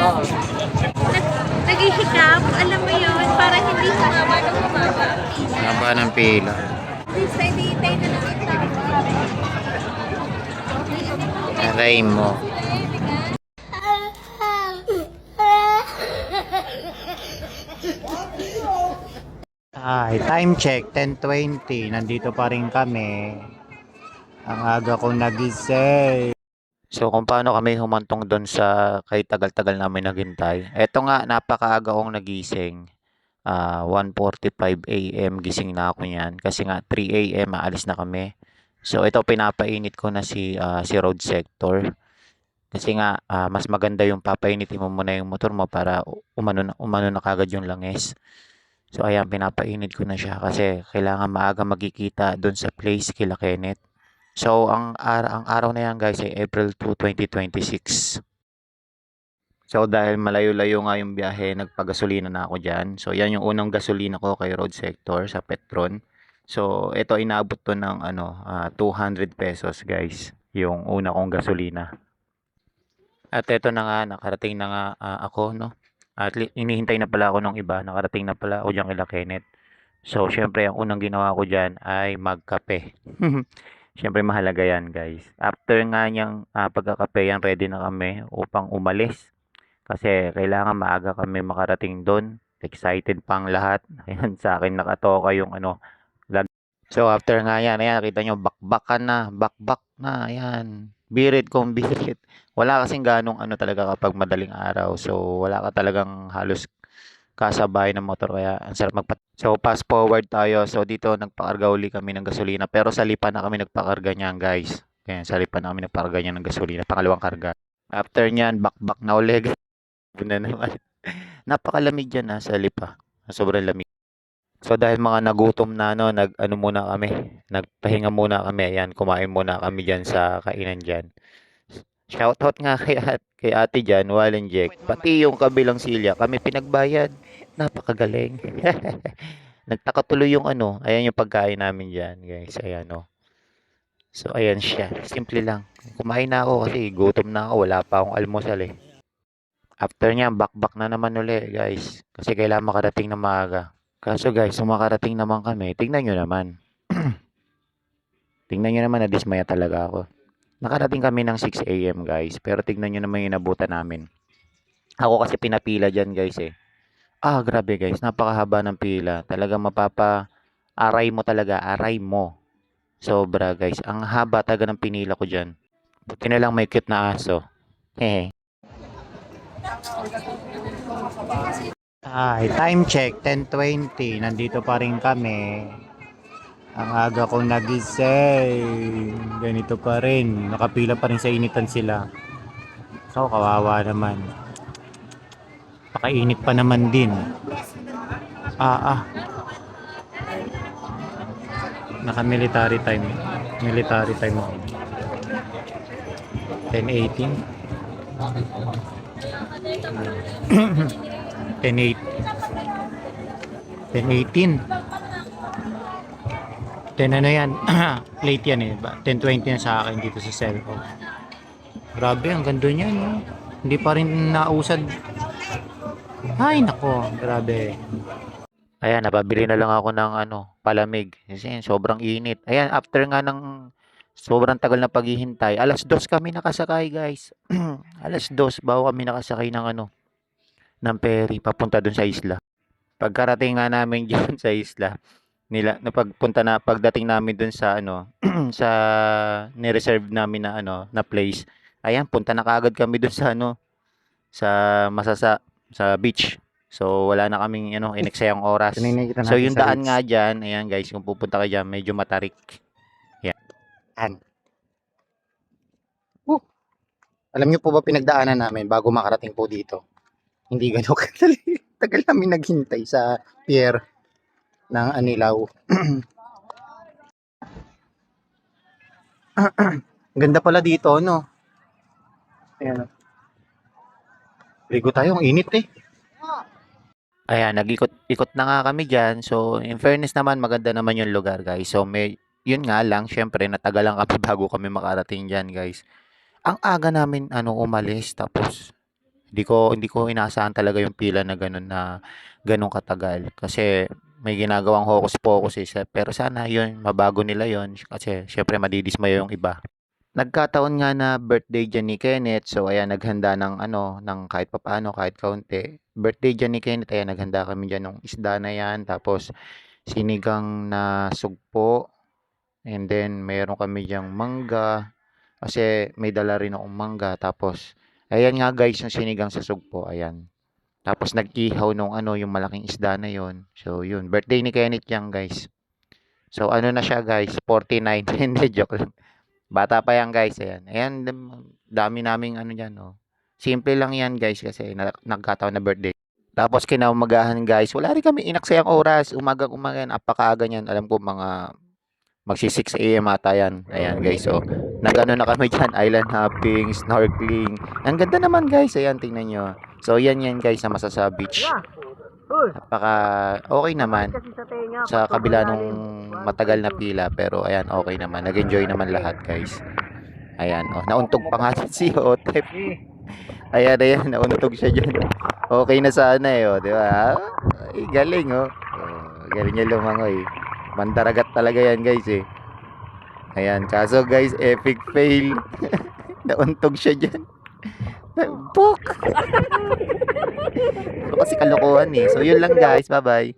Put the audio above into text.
Oo. Nag-hiccup, alam mo yun, para hindi sumama ng sumama. Haba ng pila. Please, hintay na lang yung tao. Aray mo. Ay, time check, 10:20. Nandito pa rin kami. Ang aga ko nagising. So, kung paano kami humantong doon sa kay tagal-tagal namin naghintay. Eto nga, napakaaga kong nagising. 1:45 AM gising na ako niyan. Kasi nga, 3 AM aalis na kami. So, ito pinapainit ko na si road sector. Kasi nga, mas maganda yung papainitin mo muna yung motor mo para umano na kagad yung langis. So, ayan, pinapainit ko na siya kasi kailangan maaga magkikita doon sa place kila Kenneth. So, ang araw na yan guys ay April 2, 2026. So, dahil malayo-layo nga yung biyahe, nagpagasolina na ako dyan. So, yan yung unang gasolina ko kay Road Sector sa Petron. So, ito inabot to ng 200 pesos guys, yung una kong gasolina. At ito na nga, nakarating na nga ako, no? At inihintay na pala ako ng iba, nakarating na pala ako dyan kila Kenneth. So, syempre, ang unang ginawa ko dyan ay magkape. Syempre, mahalaga yan, guys. After nga niyang pagkakape yan, ready na kami upang umalis. Kasi kailangan maaga kami makarating doon. Excited pang lahat. Ayan, sa akin nakatoka yung So, after nga yan, ayan, nakita nyo, bakbakan na, bakbak na, ayan. Birit kong birit. Wala kasing ganong talaga kapag madaling araw. So, wala ka talagang halos kasabay ng motor kaya ang sarap So, fast forward tayo. So, dito nagpakarga uli kami ng gasolina. Pero sa lipa na kami nagpakarga niyan, guys. Kaya sa lipa na kami nagpakarga niyan ng gasolina. Pangalawang karga. After niyan, bakbak na ulit. Na naman. Napakalamig dyan sa lipa. Sobrang lamig. So dahil mga nagutom na muna kami. Nagpahinga muna kami. Ayan, kumain muna kami diyan sa kainan diyan. Shoutout nga kay Ate Jan, Wallen Jack. Pati yung kabilang silya, kami pinagbayad. Napakagaling. Nagtaka tuloy yung ayan yung pagkain namin diyan, guys. Ayan So ayan siya. Simple lang. Kumain na ako kasi gutom na ako. Wala pa akong almusal eh. After niya, bakbak na naman uli, guys. Kasi kailangan makarating na maaga. Kaso guys, makarating naman kami, tingnan nyo naman. Tingnan nyo naman, nadismaya talaga ako. Nakarating kami ng 6 AM guys, pero tingnan nyo naman yung inabutan namin. Ako kasi pinapila dyan guys eh. Grabe guys, napakahaba ng pila. Talagang aray mo talaga, aray mo. Sobra guys, ang haba talaga ng pinila ko dyan. Buti na lang may cute na aso. Hehe. Time check, 10:20. Nandito pa rin kami. Ang aga ko nagising. Ganito pa rin. Nakapila pa rin sa initan sila. So, kawawa naman. Pakainit pa naman din. Naka-military time. Military time ako. 10:18. 10:8. 10:18. 10 yan. Late yan eh. 10:20 yan sa akin dito sa cellphone. Grabe, ang ganda niyan. No? Hindi pa rin nausad. Ay, nako. Grabe. Ayan, napabili na lang ako ng palamig. Kasi sobrang init. Ayan, after nga ng sobrang tagal na paghihintay, 2:00 kami nakasakay, guys. 2:00 bago kami nakasakay ng ferry papunta dun sa isla. Pagkarating nga namin diyan sa isla, pagdating namin dun sa sa ni-reserve namin na na place. Ayan, punta na kaagad kami dun sa sa sa beach. So wala na kaming ineksayang oras. So yung daan nga diyan, ayan guys, kung pupunta ka diyan, medyo matarik. Yan. Alam niyo po ba pinagdaanan namin bago makarating po dito? Hindi gano'n kadali. Tagal namin naghintay sa pier ng Anilaw. Ganda pala dito, no? Ayan. Ligo tayo, ang init eh. Ayan, nag-ikot-ikot na nga kami diyan. So in fairness naman, maganda naman yung lugar, guys. So yun nga lang, syempre natagalan kami bago kami makarating diyan, guys. Ang aga namin umalis tapos Hindi ko inaasahan talaga yung pila na ganun katagal kasi may ginagawang hocus pocus eh. Pero sana yun, mabago nila yun kasi syempre madidismaya yung iba. Nagkataon nga na birthday dyan ni Kenneth. So, ayan, naghanda ng ng kahit papaano, kahit kaunti. Birthday dyan ni Kenneth, ayan, naghanda kami dyan ng isda na yan. Tapos, sinigang na sugpo. And then, mayroon kami dyang mangga. Kasi may dala rin akong mangga. Tapos, ayan nga guys, yung sinigang sa sugpo, ayan. Tapos, nag-ihaw nung yung malaking isda na yon. So, yun. Birthday ni Kenneth yan guys. So, ano na siya guys? 49. Hindi, joke lang. Bata pa yan guys, ayan. Ayan, dami naming dyan, oh. Simple lang yan guys kasi nagkataon na birthday. Tapos kinaumagahan guys, wala rin kami inaksayang oras. Umagang-umaga yan, apakaaga niyan. Alam ko mga magsi 6 AM ata yan. Ayan guys, so nagano na kami dyan, island hopping, snorkeling. Ang ganda naman guys, ayan, tingnan nyo. So yan guys na Masasa Beach. Napaka okay naman sa kabila nung matagal na pila, pero ayan, okay naman. Nag-enjoy naman lahat guys. Ayan, oh, nauntog pa nga si Otep. Ayan, nauntog siya dyan. Okay na sana eh, oh, di ba? Ay, galing, oh. Oh, galing niya lumangoy. Mandaragat talaga yan, guys, eh. Ayan, kaso guys, epic fail. Nauntog siya dyan. Pok! Kasi kalokohan eh. So, yun lang guys. Bye-bye.